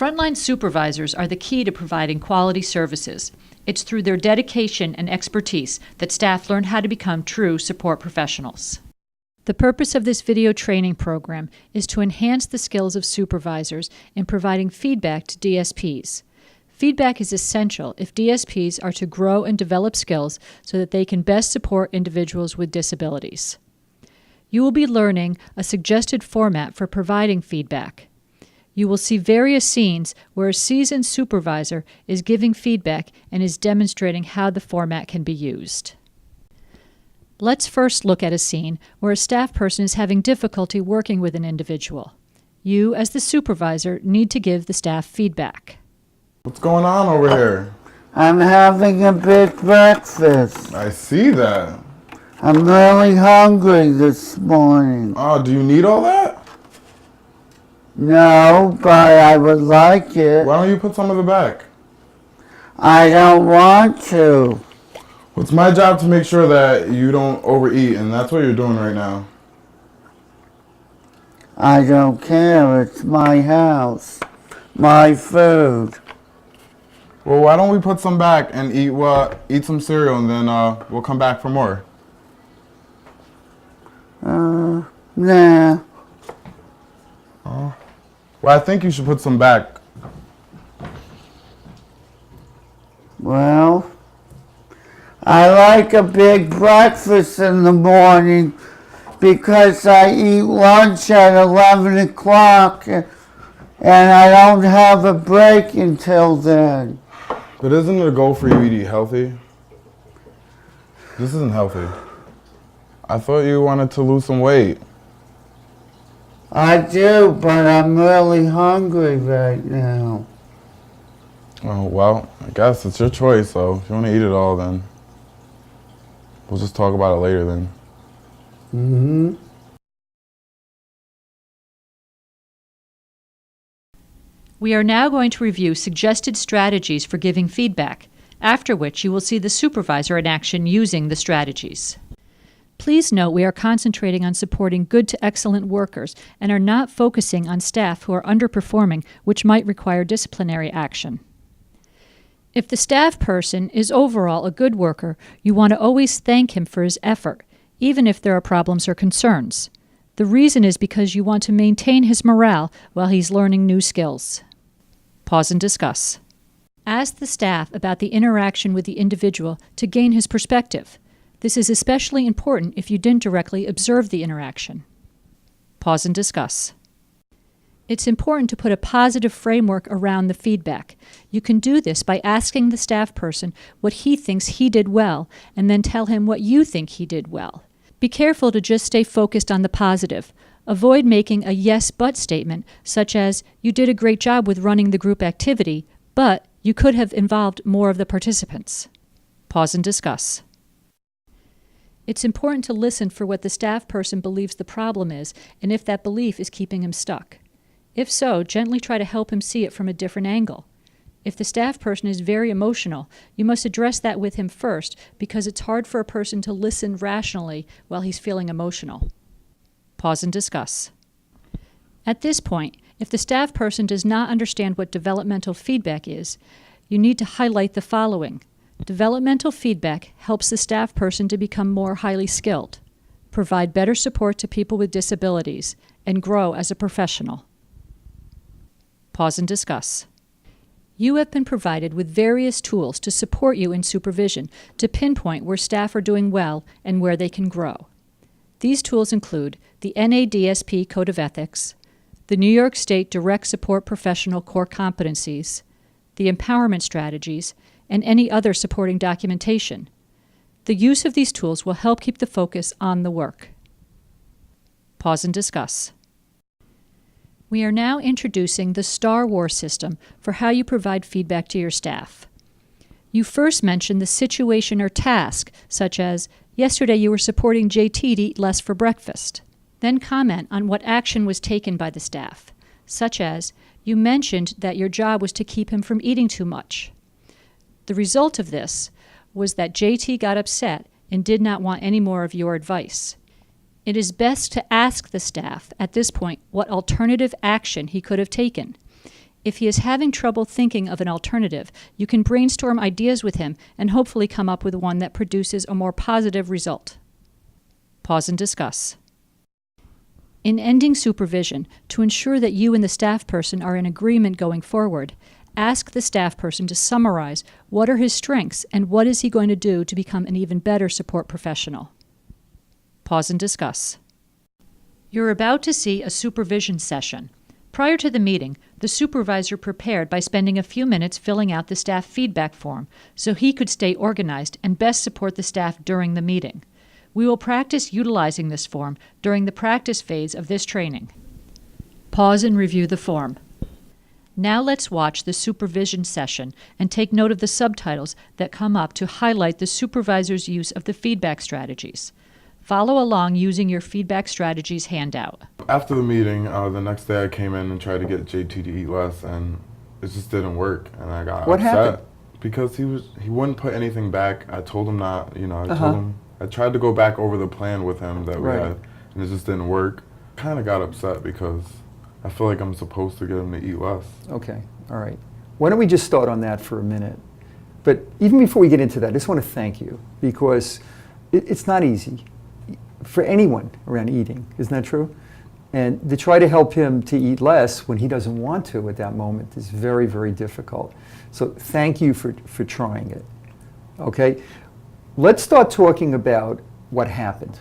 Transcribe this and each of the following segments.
Frontline supervisors are the key to providing quality services. It's through their dedication and expertise that staff learn how to become true support professionals. The purpose of this video training program is to enhance the skills of supervisors in providing feedback to DSPs. Feedback is essential if DSPs are to grow and develop skills so that they can best support individuals with disabilities. You will be learning a suggested format for providing feedback. You will see various scenes where a seasoned supervisor is giving feedback and is demonstrating how the format can be used. Let's first look at a scene where a staff person is having difficulty working with an individual. You, as the supervisor, need to give the staff feedback. What's going on over here? I'm having a big breakfast. I see that. I'm really hungry this morning. Oh, do you need all that? No, but I would like it. Why don't you put some of it back? I don't want to. Well, it's my job to make sure that you don't overeat, and that's what you're doing right now. I don't care. It's my house. My food. Well, why don't we put some back and eat some cereal, and then we'll come back for more. Nah. Well, I think you should put some back. Well, I like a big breakfast in the morning because I eat lunch at 11 o'clock and I don't have a break until then. But isn't it a goal for you to eat healthy? This isn't healthy. I thought you wanted to lose some weight. I do, but I'm really hungry right now. Oh, well, I guess it's your choice, so if you want to eat it all, then we'll just talk about it later then. Mm-hmm. We are now going to review suggested strategies for giving feedback, after which you will see the supervisor in action using the strategies. Please note we are concentrating on supporting good to excellent workers and are not focusing on staff who are underperforming, which might require disciplinary action. If the staff person is overall a good worker, you want to always thank him for his effort, even if there are problems or concerns. The reason is because you want to maintain his morale while he's learning new skills. Pause and discuss. Ask the staff about the interaction with the individual to gain his perspective. This is especially important if you didn't directly observe the interaction. Pause and discuss. It's important to put a positive framework around the feedback. You can do this by asking the staff person what he thinks he did well, and then tell him what you think he did well. Be careful to just stay focused on the positive. Avoid making a yes-but statement, such as, you did a great job with running the group activity, but you could have involved more of the participants. Pause and discuss. It's important to listen for what the staff person believes the problem is and if that belief is keeping him stuck. If so, gently try to help him see it from a different angle. If the staff person is very emotional, you must address that with him first because it's hard for a person to listen rationally while he's feeling emotional. Pause and discuss. At this point, if the staff person does not understand what developmental feedback is, you need to highlight the following. Developmental feedback helps the staff person to become more highly skilled, provide better support to people with disabilities, and grow as a professional. Pause and discuss. You have been provided with various tools to support you in supervision to pinpoint where staff are doing well and where they can grow. These tools include the NADSP Code of Ethics, the New York State Direct Support Professional Core Competencies, the Empowerment Strategies, and any other supporting documentation. The use of these tools will help keep the focus on the work. Pause and discuss. We are now introducing the Star Wars system for how you provide feedback to your staff. You first mention the situation or task, such as, yesterday you were supporting JT to eat less for breakfast. Then comment on what action was taken by the staff, such as, you mentioned that your job was to keep him from eating too much. The result of this was that JT got upset and did not want any more of your advice. It is best to ask the staff at this point what alternative action he could have taken. If he is having trouble thinking of an alternative, you can brainstorm ideas with him and hopefully come up with one that produces a more positive result. Pause and discuss. In ending supervision, to ensure that you and the staff person are in agreement going forward, ask the staff person to summarize what are his strengths and what is he going to do to become an even better support professional. Pause and discuss. You're about to see a supervision session. Prior to the meeting, the supervisor prepared by spending a few minutes filling out the staff feedback form so he could stay organized and best support the staff during the meeting. We will practice utilizing this form during the practice phase of this training. Pause and review the form. Now let's watch the supervision session and take note of the subtitles that come up to highlight the supervisor's use of the feedback strategies. Follow along using your feedback strategies handout. After the meeting, the next day I came in and tried to get JT to eat less, and it just didn't work, and I got What upset. happened? Because he wouldn't put anything back. I told him not, I tried to go back over the plan with him that we had, and it just didn't work. Kind of got upset because I feel like I'm supposed to get him to eat less. Okay, all right. Why don't we just start on that for a minute? But even before we get into that, I just want to thank you, because it's not easy for anyone around eating, isn't that true? And to try to help him to eat less when he doesn't want to at that moment is very, very difficult. So thank you for trying it, okay? Let's start talking about what happened.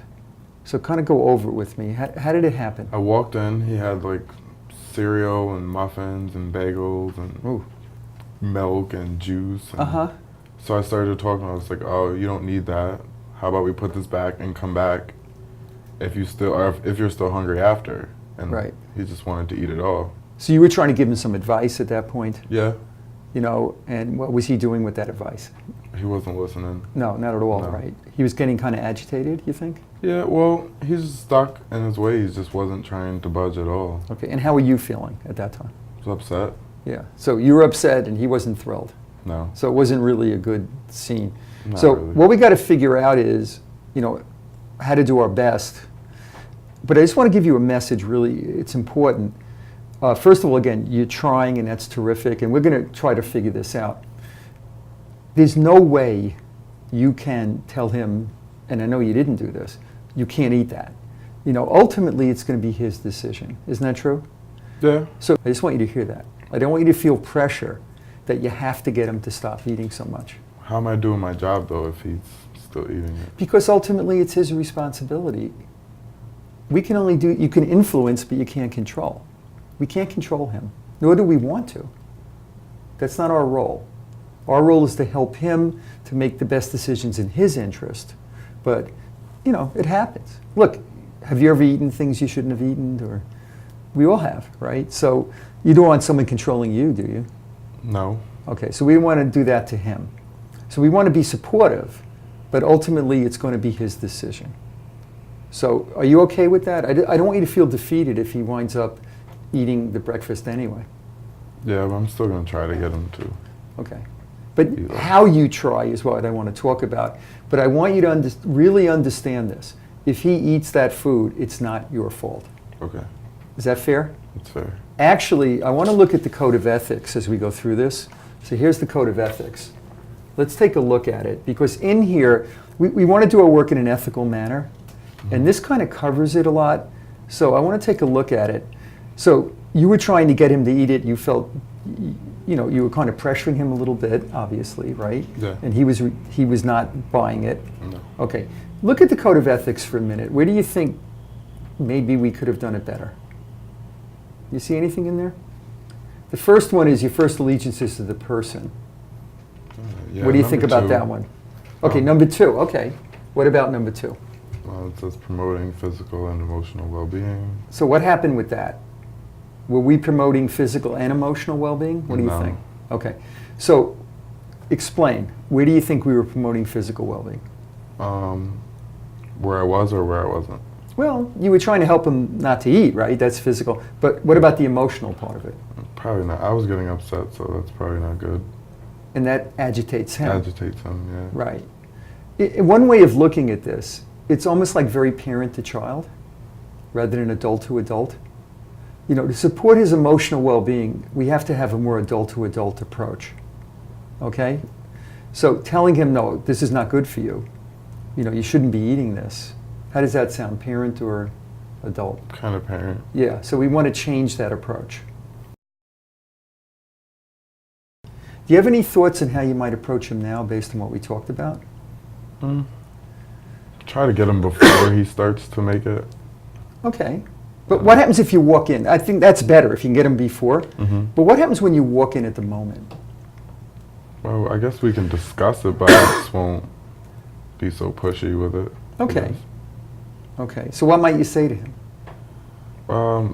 So kind of go over it with me. How did it happen? I walked in, he had like cereal and muffins and bagels and Ooh. milk and juice. And so I started talking, I was like, oh, you don't need that. How about we put this back and come back if you're still hungry after. And he just wanted to eat it all. So you were trying to give him some advice at that point? Yeah. You know, and what was he doing with that advice? He wasn't listening. No, not at all, No. right? He was getting kind of agitated, you think? Yeah, well, he's stuck in his ways, just wasn't trying to budge at all. Okay, and how were you feeling at that time? I was upset. Yeah, so you were upset and he wasn't thrilled. No. So it wasn't really a good scene. Not So really. what we got to figure out is, you know, how to do our best. But I just want to give you a message, really, it's important. First of all, again, you're trying and that's terrific, and we're going to try to figure this out. There's no way you can tell him, and I know you didn't do this, you can't eat that. You know, ultimately it's going to be his decision. Isn't that true? Yeah. So I just want you to hear that. I don't want you to feel pressure that you have to get him to stop eating so much. How am I doing my job, though, if he's still eating it? Because ultimately it's his responsibility. We can only do, you can influence, but you can't control. We can't control him, nor do we want to. That's not our role. Our role is to help him to make the best decisions in his interest. But, you know, it happens. Look, have you ever eaten things you shouldn't have eaten? Or we all have, right? So you don't want someone controlling you, do you? No. Okay, so we want to do that to him. So we want to be supportive, but ultimately it's going to be his decision. So are you okay with that? I don't want you to feel defeated if he winds up eating the breakfast anyway. Yeah, but I'm still going to try to get him to. Okay. But how you try is what I want to talk about. But I want you to really understand this. If he eats that food, it's not your fault. Okay. Is that fair? That's fair. Actually, I want to look at the code of ethics as we go through this. So here's the code of ethics. Let's take a look at it, because in here, we want to do our work in an ethical manner. And this kind of covers it a lot. So I want to take a look at it. So you were trying to get him to eat it. You felt, you know, you were kind of pressuring him a little bit, obviously, right? Yeah. And he was not buying it. No. Okay. Look at the code of ethics for a minute. Where do you think maybe we could have done it better? You see anything in there? The first one is your first allegiance is to the person. Yeah, What do you think number about two. that one? Okay, number two. Okay. What about number two? Well, it says promoting physical and emotional well-being. So what happened with that? Were we promoting physical and emotional well-being? What do you No. think? Okay. So explain. Where do you think we were promoting physical well-being? Where I was or where I wasn't? Well, you were trying to help him not to eat, right? That's physical. But what about the emotional part of it? Probably not. I was getting upset, so that's probably not good. And that agitates him. Agitates him, yeah. Right. One way of looking at this, it's almost like very parent to child rather than adult to adult. to support his emotional well-being, we have to have a more adult-to-adult approach. Okay? So telling him, no, this is not good for you. You shouldn't be eating this. How does that sound, parent or adult? Kind of parent. Yeah, so we want to change that approach. Do you have any thoughts on how you might approach him now based on what we talked about? Try to get him before he starts to make it. Okay. But what happens if you walk in? I think that's better if you can get him before. But what happens when you walk in at the moment? Well, I guess we can discuss it, but I just won't be so pushy with it. Okay. Okay. So what might you say to him?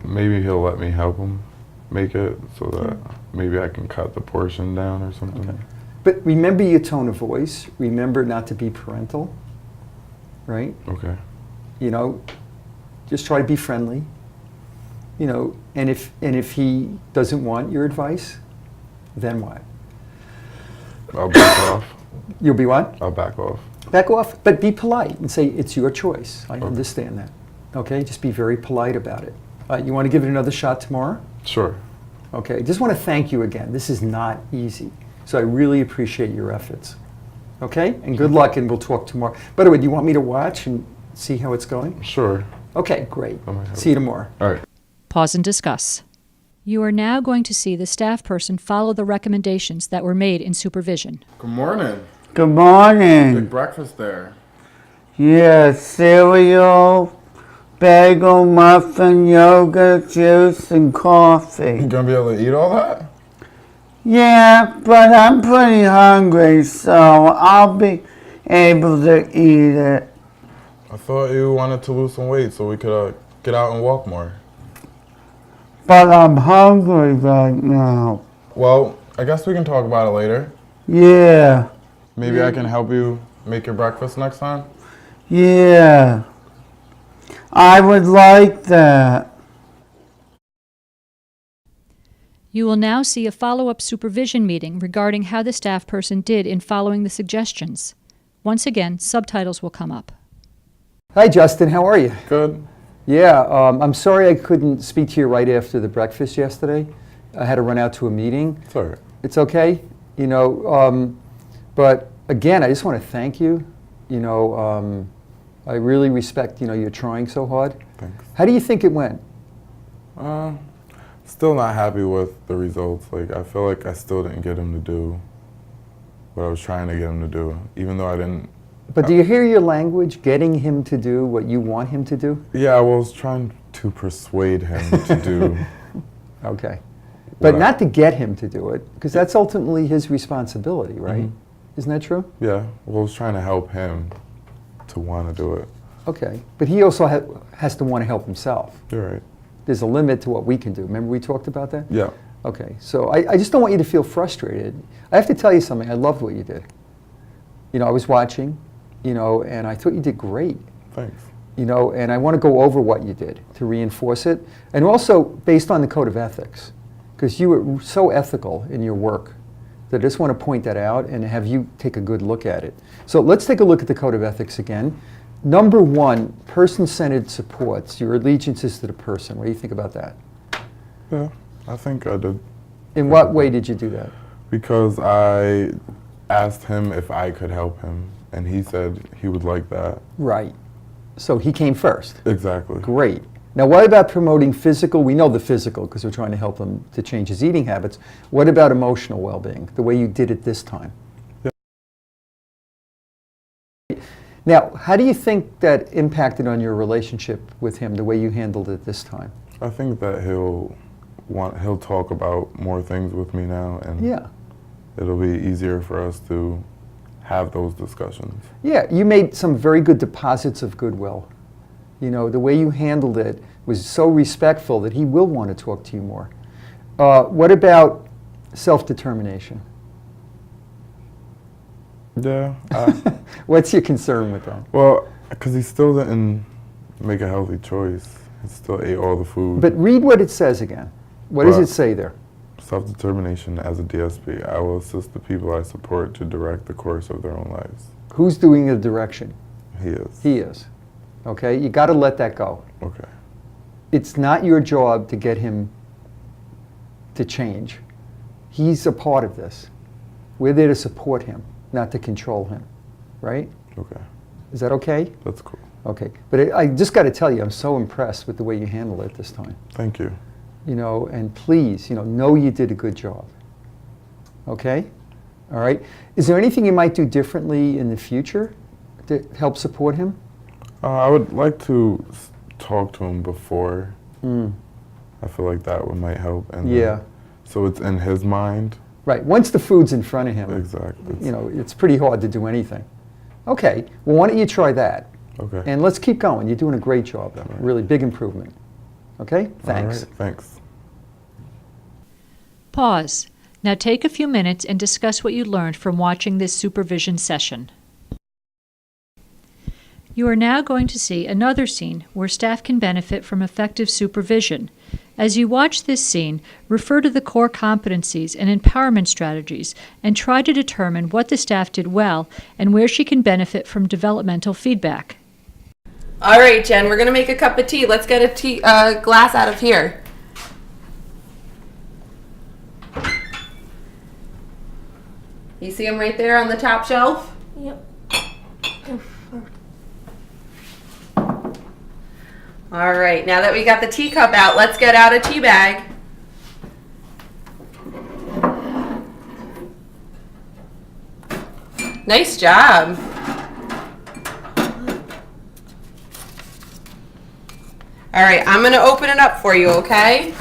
Maybe he'll let me help him make it so that maybe I can cut the portion down or something. Okay. But remember your tone of voice. Remember not to be parental, right? Okay. Just try to be friendly. And if he doesn't want your advice, then what? I'll back off. You'll be what? I'll back off. Back off, but be polite and say it's your choice. I understand that. Okay, just be very polite about it. You want to give it another shot tomorrow? Sure. Okay, just want to thank you again. This is not easy, so I really appreciate your efforts. Okay, and good luck, and we'll talk tomorrow. By the way, do you want me to watch and see how it's going? Sure. Okay, great. See you tomorrow. All right. Pause and discuss. You are now going to see the staff person follow the recommendations that were made in supervision. Good morning. Good morning. Big breakfast there. Yeah, cereal, bagel, muffin, yogurt, juice, and coffee. You gonna be able to eat all that? Yeah, but I'm pretty hungry, so I'll be able to eat it. I thought you wanted to lose some weight so we could get out and walk more. But I'm hungry right now. Well, I guess we can talk about it later. Yeah, Maybe I can help you make your breakfast next time? yeah. I would like that. You will now see a follow-up supervision meeting regarding how the staff person did in following the suggestions. Once again, subtitles will come up. Hi, Justin. How are you? Good. Yeah, I'm sorry I couldn't speak to you right after the breakfast yesterday. I had to run out to a meeting. It's all right. It's okay, but again, I just want to thank you. I really respect, you're trying so hard. Thanks. How do you think it went? Still not happy with the results. I feel like I still didn't get him to do what I was trying to get him to do, even though I didn't. But do you hear your language, getting him to do what you want him to do? Yeah, I was trying to persuade him to do. Okay. But not to get him to do it, because that's ultimately his responsibility, right? Mm-hmm. Isn't that true? Yeah, well, I was trying to help him to want to do it. Okay, but he also has to want to help himself. You're right. There's a limit to what we can do. Remember we talked about that? Yeah. Okay, so I just don't want you to feel frustrated. I have to tell you something, I loved what you did. I was watching, and I thought you did great. Thanks. And I want to go over what you did to reinforce it, and also based on the code of ethics, because you were so ethical in your work that I just want to point that out and have you take a good look at it. So let's take a look at the code of ethics again. Number 1, person-centered supports. Your allegiance is to the person. What do you think about that? Yeah, I think I did. In what way did you do that? Because I asked him if I could help him, and he said he would like that. Right. So he came first. Exactly. Great. Now, what about promoting physical? We know the physical because we're trying to help him to change his eating habits. What about emotional well-being, the way you did it this time? Yeah. Now, how do you think that impacted on your relationship with him, the way you handled it this time? I think that he'll talk about more things with me now, and yeah, it'll be easier for us to have those discussions. Yeah, you made some very good deposits of goodwill. The way you handled it was so respectful that he will want to talk to you more. What about self-determination? Yeah. What's your concern with that? Well, because he still didn't make a healthy choice. He still ate all the food. But read what it says again. What does it say there? Self-determination as a DSP. I will assist the people I support to direct the course of their own lives. Who's doing the direction? He is. He is. Okay, you got to let that go. Okay. it's not your job to get him to change. He's a part of this. We're there to support him, not to control him, right? Okay. Is that okay? That's cool. Okay, but I just got to tell you, I'm so impressed with the way you handled it this time. Thank you. You know, and please, know you did a good job. Okay? All right? Is there anything you might do differently in the future to help support him? I would like to talk to him before. I feel like that might help. And Yeah. So it's in his mind. Right. Once the food's in front of him, Exactly. It's pretty hard to do anything. Okay. Well, why don't you try that? Okay. And let's keep going. You're doing a great job. Right. Really big improvement. Okay? Thanks. All right, thanks. Pause. Now take a few minutes and discuss what you learned from watching this supervision session. You are now going to see another scene where staff can benefit from effective supervision. As you watch this scene, refer to the core competencies and empowerment strategies and try to determine what the staff did well and where she can benefit from developmental feedback. All right, Jen, we're going to make a cup of tea. Let's get a glass out of here. You see them right there on the top shelf? Yep. All right, now that we got the teacup out, let's get out a tea bag. Nice job. All right, I'm going to open it up for you, okay?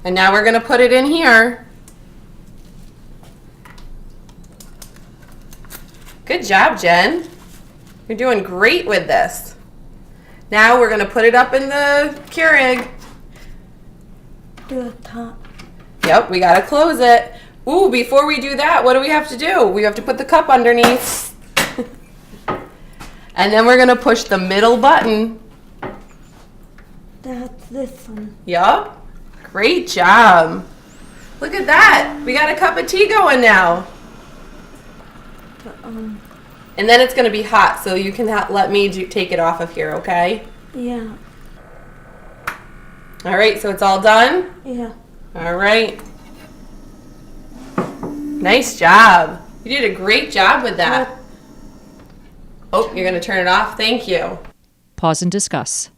And now we're going to put it in here. Good job, Jen. You're doing great with this. Now we're going to put it up in the Keurig. Do the top. Yep, we got to close it. Ooh, before we do that, what do we have to do? We have to put the cup underneath. And then we're going to push the middle button. That's this one. Yup. Great job. Look at that. We got a cup of tea going now. And then it's going to be hot, so you can let me take it off of here, okay? Yeah. All right, so it's all done? Yeah. All right. Nice job. You did a great job with that. Oh, you're going to turn it off? Thank you. Pause and discuss.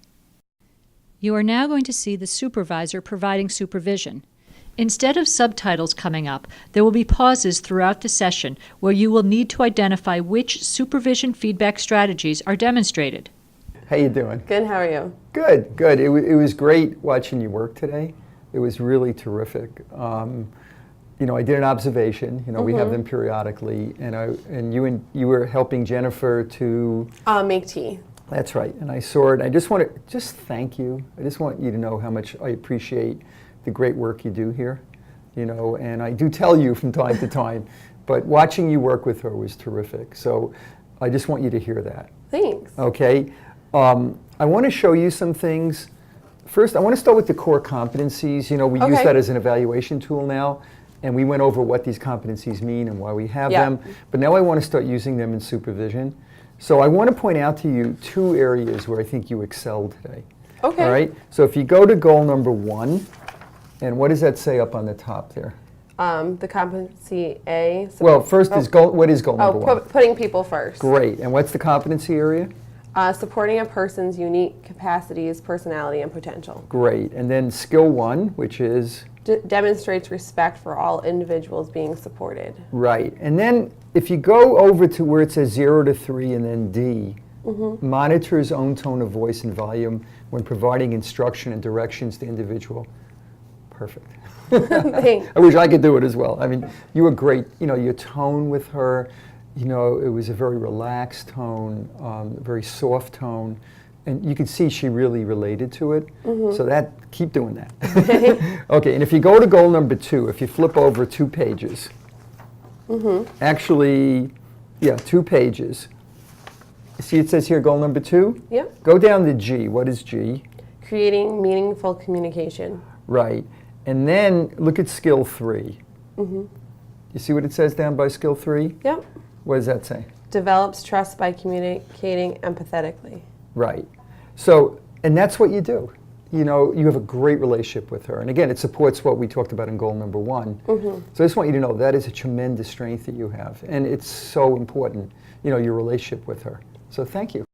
You are now going to see the supervisor providing supervision. Instead of subtitles coming up, there will be pauses throughout the session where you will need to identify which supervision feedback strategies are demonstrated. How you doing? Good, how are you? Good, good. It was great watching you work today. It was really terrific. I did an observation. We have them periodically, and you were helping Jennifer to Make tea. That's right, and I saw it. I just want to thank you. I just want you to know how much I appreciate the great work you do here. And I do tell you from time to time, but watching you work with her was terrific. So I just want you to hear that. Thanks. Okay. I want to show you some things. First, I want to start with the core competencies. We use that as an evaluation tool now, and we went over what these competencies mean and why we have them. But now I want to start using them in supervision. So I want to point out to you two areas where I think you excelled today. Okay. All right. So if you go to goal number 1, and what does that say up on the top there? The competency A. Well, first is goal. What is goal number 1? Putting people first. Great. And what's the competency area? Supporting a person's unique capacities, personality, and potential. Great. And then skill 1, which is? Demonstrates respect for all individuals being supported. Right. And then if you go over to where it says 0 to 3 and then D, monitor his own tone of voice and volume when providing instruction and directions to individual. Perfect. Thanks. I wish I could do it as well. I mean, you were great. Your tone with her, it was a very relaxed tone, very soft tone. And you could see she really related to it. So keep doing that. Okay, and if you go to goal number 2, if you flip over 2 pages, actually, 2 pages. See it says here goal number 2? Yep. Go down to G. What is G? Creating meaningful communication. Right. And then look at skill 3. You see what it says down by skill 3? Yep. What does that say? Develops trust by communicating empathetically. Right. So, and that's what you do. You know, you have a great relationship with her. And again, it supports what we talked about in goal number 1. So I just want you to know that is a tremendous strength that you have. And it's so important, you know, your relationship with her. So thank you.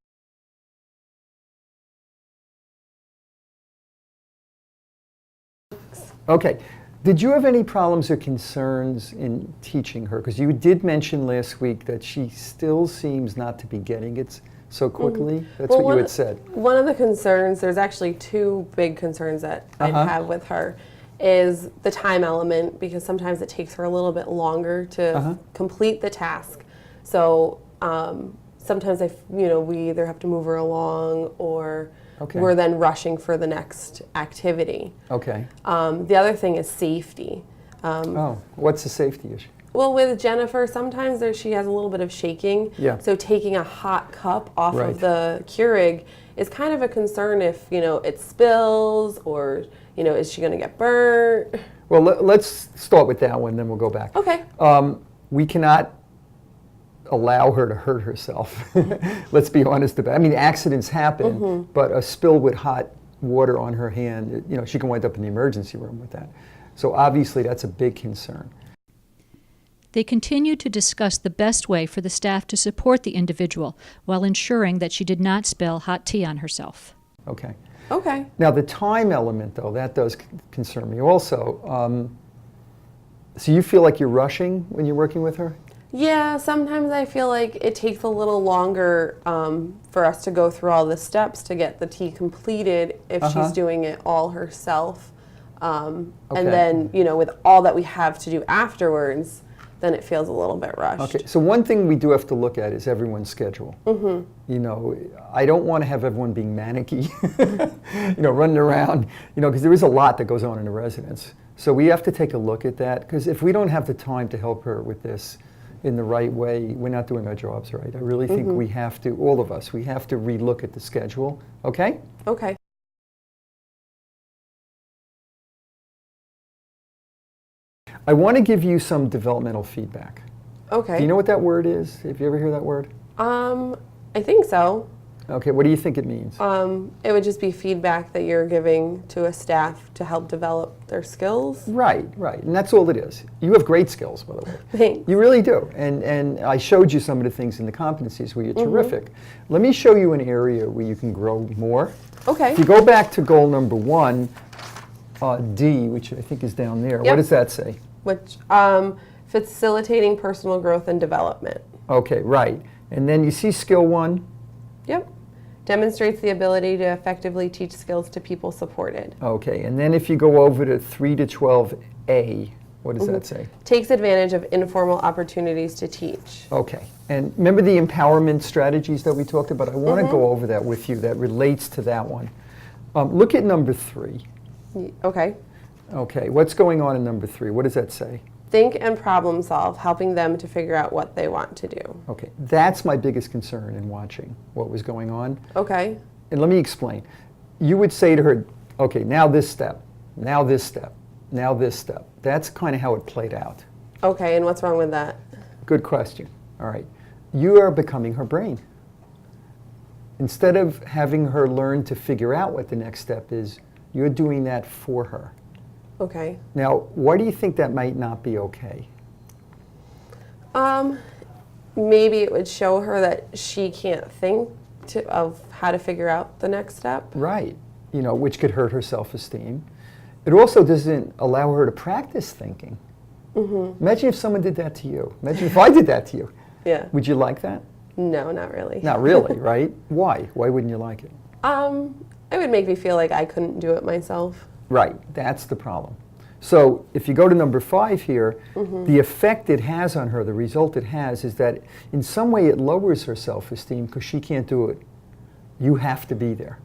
Okay. Did you have any problems or concerns in teaching her? Because you did mention last week that she still seems not to be getting it so quickly. That's what you had said. One of the concerns, there's actually 2 big concerns that I have with her, is the time element, because sometimes it takes her a little bit longer to complete the task. So sometimes we either have to move her along, or we're then rushing for the next activity. Okay. The other thing is safety. What's the safety issue? Well, with Jennifer, sometimes she has a little bit of shaking. Yeah. So taking a hot cup off of the Keurig is kind of a concern if, it spills, or, is she going to get burnt? Well, let's start with that one, then we'll go back. Okay. We cannot allow her to hurt herself. Let's be honest about it. I mean, accidents happen, but a spill with hot water on her hand, she can wind up in the emergency room with that. So obviously that's a big concern. They continued to discuss the best way for the staff to support the individual while ensuring that she did not spill hot tea on herself. Okay. Okay. Now the time element, though, that does concern me also. So you feel like you're rushing when you're working with her? Yeah, sometimes I feel like it takes a little longer for us to go through all the steps to get the tea completed if she's doing it all herself. And then, with all that we have to do afterwards, then it feels a little bit rushed. Okay, so one thing we do have to look at is everyone's schedule. I don't want to have everyone being manicky, running around, because there is a lot that goes on in a residence. So we have to take a look at that, because if we don't have the time to help her with this in the right way, we're not doing our jobs right. I really think we have to, all of us, we have to relook at the schedule, okay? Okay. I want to give you some developmental feedback. Okay. Do you know what that word is? Have you ever heard that word? I think so. Okay, what do you think it means? It would just be feedback that you're giving to a staff to help develop their skills. Right, and that's all it is. You have great skills, by the way. Thanks. You really do, and I showed you some of the things in the competencies where you're terrific. Let me show you an area where you can grow more. Okay. If you go back to goal number 1, D, which I think is down there, what does that say? Which, facilitating personal growth and development. Okay, right. And then you see skill 1? Yep. Demonstrates the ability to effectively teach skills to people supported. Okay, and then if you go over to 3 to 12A, what does that say? Takes advantage of informal opportunities to teach. Okay, and remember the empowerment strategies that we talked about? I want to go over that with you. That relates to that one. Look at number 3. Okay. Okay, what's going on in number 3? What does that say? Think and problem solve, helping them to figure out what they want to do. Okay, that's my biggest concern in watching what was going on. Okay. And let me explain. You would say to her, okay, now this step, now this step, now this step. That's kind of how it played out. Okay, and what's wrong with that? Good question. All right. You are becoming her brain. Instead of having her learn to figure out what the next step is, you're doing that for her. Okay. Now, why do you think that might not be okay? Maybe it would show her that she can't think of how to figure out the next step. Right. Which could hurt her self-esteem. It also doesn't allow her to practice thinking. Imagine if someone did that to you. Imagine if I did that to you. Yeah. Would you like that? No, not really. Not really, right? Why? Why wouldn't you like it? It would make me feel like I couldn't do it myself. Right, that's the problem. So if you go to number 5 here, the effect it has on her, the result it has, is that in some way it lowers her self-esteem because she can't do it. You have to be there.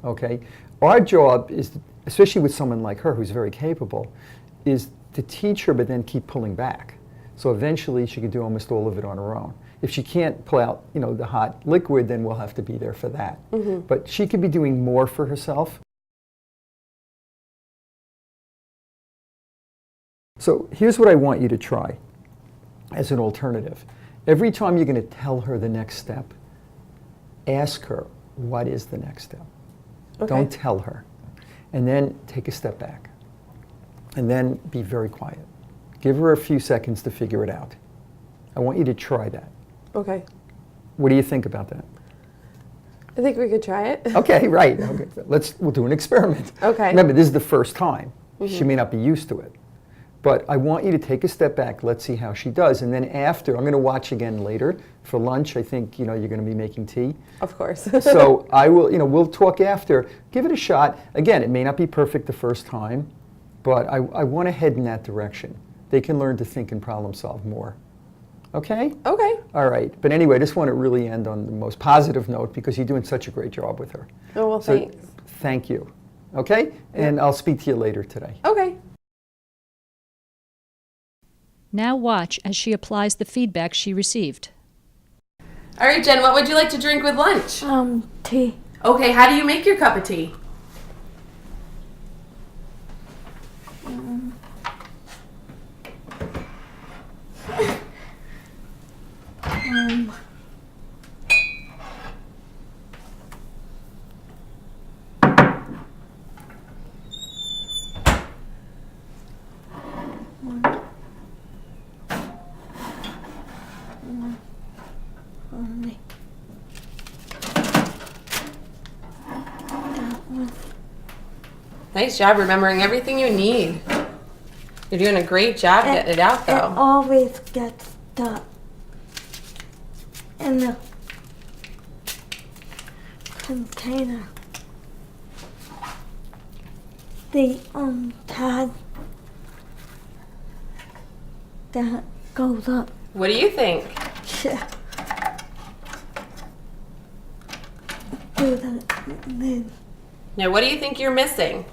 Okay? Our job is, especially with someone like her who's very capable, is to teach her but then keep pulling back. So eventually she can do almost all of it on her own. If she can't pull out, the hot liquid, then we'll have to be there for that. But she could be doing more for herself. So here's what I want you to try as an alternative. Every time you're going to tell her the next step, ask her, what is the next step? Okay. Don't tell her. And then take a step back. And then be very quiet. Give her a few seconds to figure it out. I want you to try that. Okay. What do you think about that? I think we could try it. Okay, right. Okay. We'll do an experiment. Okay. Remember, this is the first time. She may not be used to it. But I want you to take a step back. Let's see how she does. And then after, I'm going to watch again later. For lunch, I think, you're going to be making tea. Of course. So I will, we'll talk after. Give it a shot. Again, it may not be perfect the first time, but I want to head in that direction. They can learn to think and problem solve more. Okay? Okay. All right. But anyway, I just want to really end on the most positive note because you're doing such a great job with her. Oh, well, So, thanks. thank you. Okay? And I'll speak to you later today. Okay. Now watch as she applies the feedback she received. All right, Jen, what would you like to drink with lunch? Tea. Okay, how do you make your cup of tea? Nice job remembering everything you need. You're doing a great job getting it out, It though. always gets stuck in the container. The tag that goes up. What do you think? Do the lid. Now, what do you think you're missing?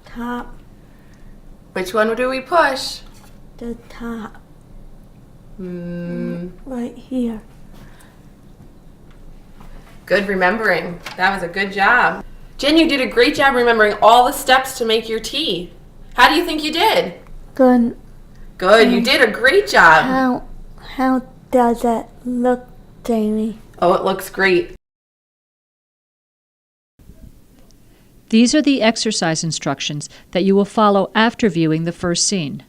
Top. Which one do we push? The top. Hmm. Right here. Good remembering. That was a good job. Jen, you did a great job remembering all the steps to make your tea. How do you think you did? Good. Good, you did a great job. How does it look, Jamie? Oh, it looks great. These are the exercise instructions that you will follow after viewing the first scene.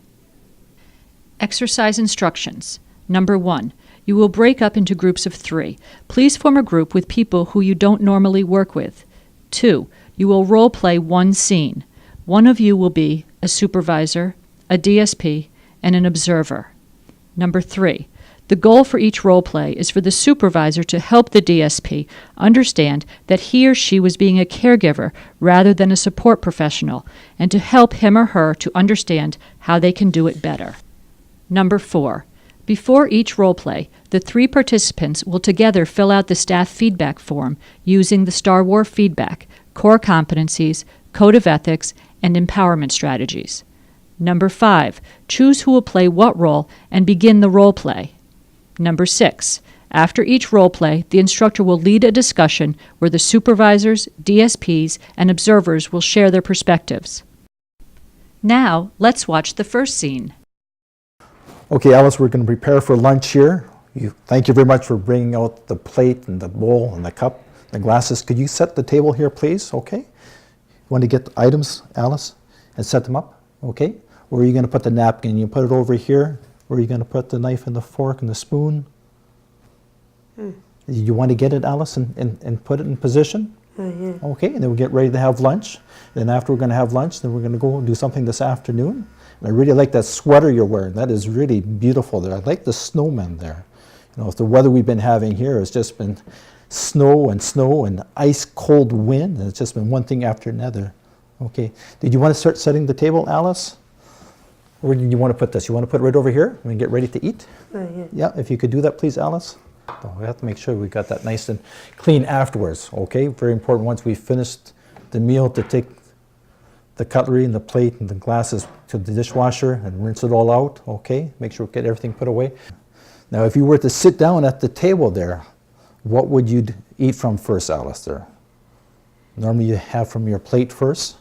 Exercise instructions. Number 1. You will break up into groups of 3. Please form a group with people who you don't normally work with. 2. You will role play one scene. One of you will be a supervisor, a DSP, and an observer. Number 3. The goal for each role play is for the supervisor to help the DSP understand that he or she was being a caregiver rather than a support professional, and to help him or her to understand how they can do it better. Number 4. Before each role play, the 3 participants will together fill out the staff feedback form using the Star Wars feedback, core competencies, code of ethics, and empowerment strategies. Number 5. Choose who will play what role and begin the role play. Number 6. After each role play, the instructor will lead a discussion where the supervisors, DSPs, and observers will share their perspectives. Now, let's watch the first scene. Okay, Alice, we're going to prepare for lunch here. Thank you very much for bringing out the plate and the bowl and the cup, the glasses. Could you set the table here, please? Okay. You want to get the items, Alice, and set them up? Okay. Where are you going to put the napkin? You put it over here. Where are you going to put the knife and the fork and the spoon? You want to get it, Alice, and put it in position? Okay, and then we'll get ready to have lunch. Then after we're going to have lunch, then we're going to go and do something this afternoon. And I really like that sweater you're wearing. That is really beautiful there. I like the snowman there. You know, if the weather we've been having here has just been snow and ice cold wind, and it's just been one thing after another. Okay, did you want to start setting the table, Alice? Where do you want to put this? You want to put it right over here and get ready to eat? Yeah, if you could do that, please, Alice. So we have to make sure we got that nice and clean afterwards, okay? Very important once we've finished the meal to take the cutlery and the plate and the glasses to the dishwasher and rinse it all out, okay? Make sure we get everything put away. Now, if you were to sit down at the table there, what would you eat from first, Alice, there? Normally you have from your plate first.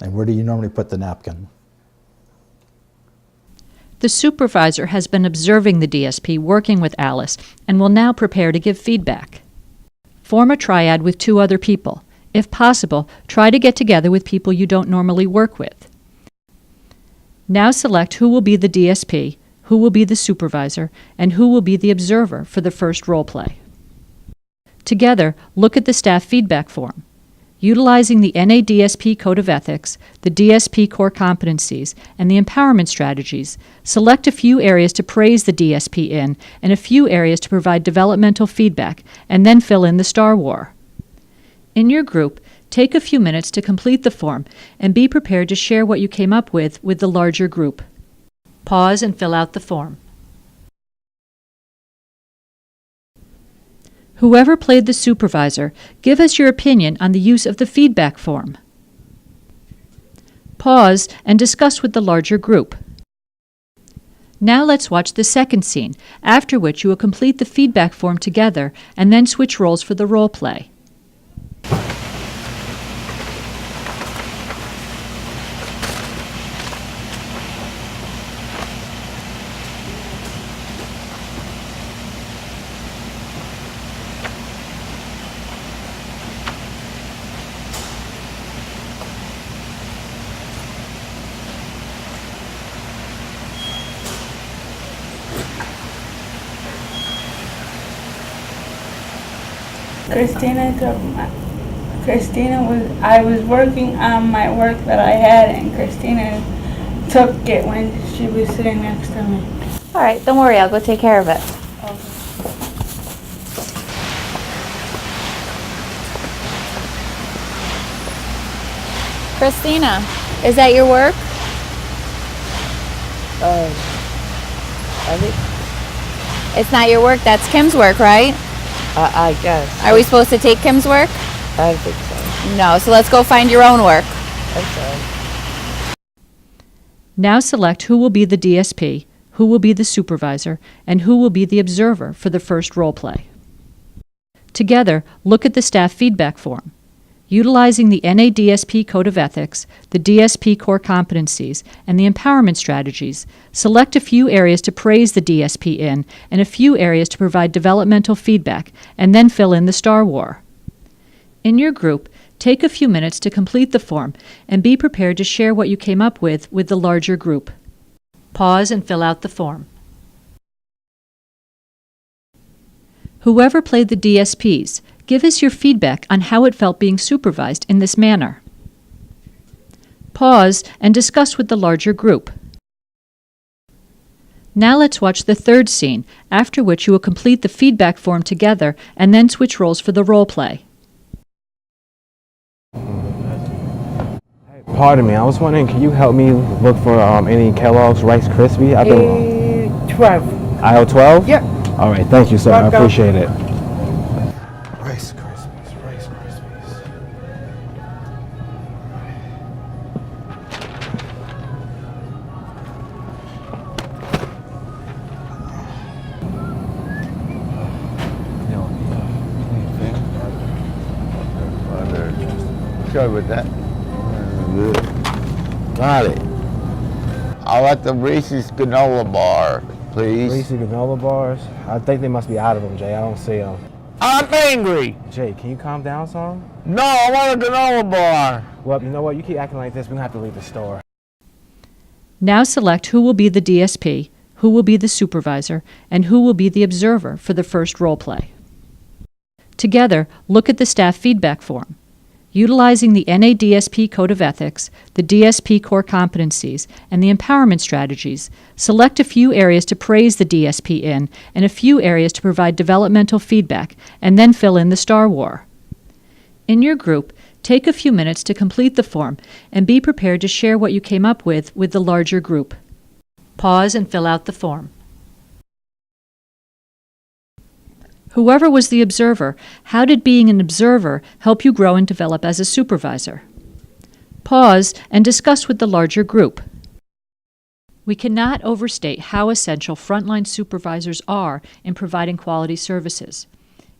And where do you normally put the napkin? The supervisor has been observing the DSP working with Alice and will now prepare to give feedback. Form a triad with 2 other people. If possible, try to get together with people you don't normally work with. Now select who will be the DSP, who will be the supervisor, and who will be the observer for the first role play. Together, look at the staff feedback form. Utilizing the NADSP Code of Ethics, the DSP core competencies, and the empowerment strategies, select a few areas to praise the DSP in and a few areas to provide developmental feedback, and then fill in the Star War. In your group, take a few minutes to complete the form and be prepared to share what you came up with the larger group. Pause and fill out the form. Whoever played the supervisor, give us your opinion on the use of the feedback form. Pause and discuss with the larger group. Now let's watch the second scene, after which you will complete the feedback form together and then switch roles for the role play. I was working on my work that I had, and Christina took it when she was sitting next to me. All right, don't worry, I'll go take care of it. Christina, is that your work? I think, It's not your work, that's Kim's work, right? I guess. Are we supposed to take Kim's work? I think so. No, so let's go find your own work. Okay. Now select who will be the DSP, who will be the supervisor, and who will be the observer for the first role play. Together, look at the staff feedback form. Utilizing the NADSP Code of Ethics, the DSP core competencies, and the empowerment strategies, select a few areas to praise the DSP in and a few areas to provide developmental feedback, and then fill in the Star War. In your group, take a few minutes to complete the form and be prepared to share what you came up with the larger group. Pause and fill out the form. Whoever played the DSPs, give us your feedback on how it felt being supervised in this manner. Pause and discuss with the larger group. Now let's watch the third scene, after which you will complete the feedback form together and then switch roles for the role play. Pardon me, I was wondering, can you help me look for any Kellogg's Rice Krispie? I've been 12. Aisle 12? Yep. All right, thank you, sir. I Welcome. appreciate it. Rice Krispies, Rice Krispies. Good with that. Got it. I like the Reese's granola bar, please. Reese's granola bars? I think they must be out of them, Jay. I don't see them. I'm angry. Jay, can you calm down some? No, I want a granola bar. Well, you know what? You keep acting like this, we're going to have to leave the store. Now select who will be the DSP, who will be the supervisor, and who will be the observer for the first role play. Together, look at the staff feedback form. Utilizing the NADSP Code of Ethics, the DSP core competencies, and the empowerment strategies, select a few areas to praise the DSP in and a few areas to provide developmental feedback, and then fill in the Star War. In your group, take a few minutes to complete the form and be prepared to share what you came up with the larger group. Pause and fill out the form. Whoever was the observer, how did being an observer help you grow and develop as a supervisor? Pause and discuss with the larger group. We cannot overstate how essential frontline supervisors are in providing quality services.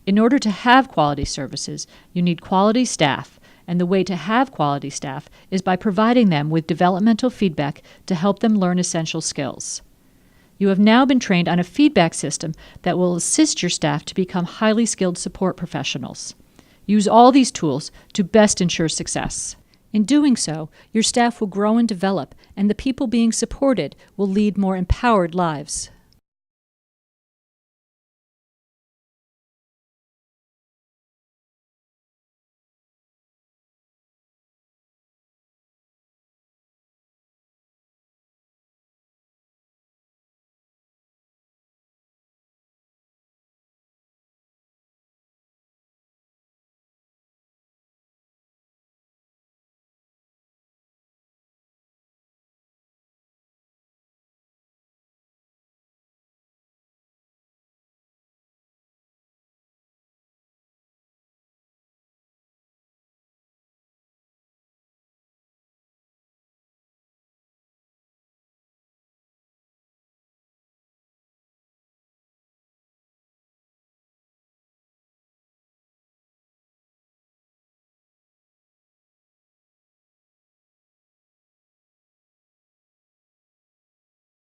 In order to have quality services, you need quality staff, and the way to have quality staff is by providing them with developmental feedback to help them learn essential skills. You have now been trained on a feedback system that will assist your staff to become highly skilled support professionals. Use all these tools to best ensure success. In doing so, your staff will grow and develop, and the people being supported will lead more empowered lives.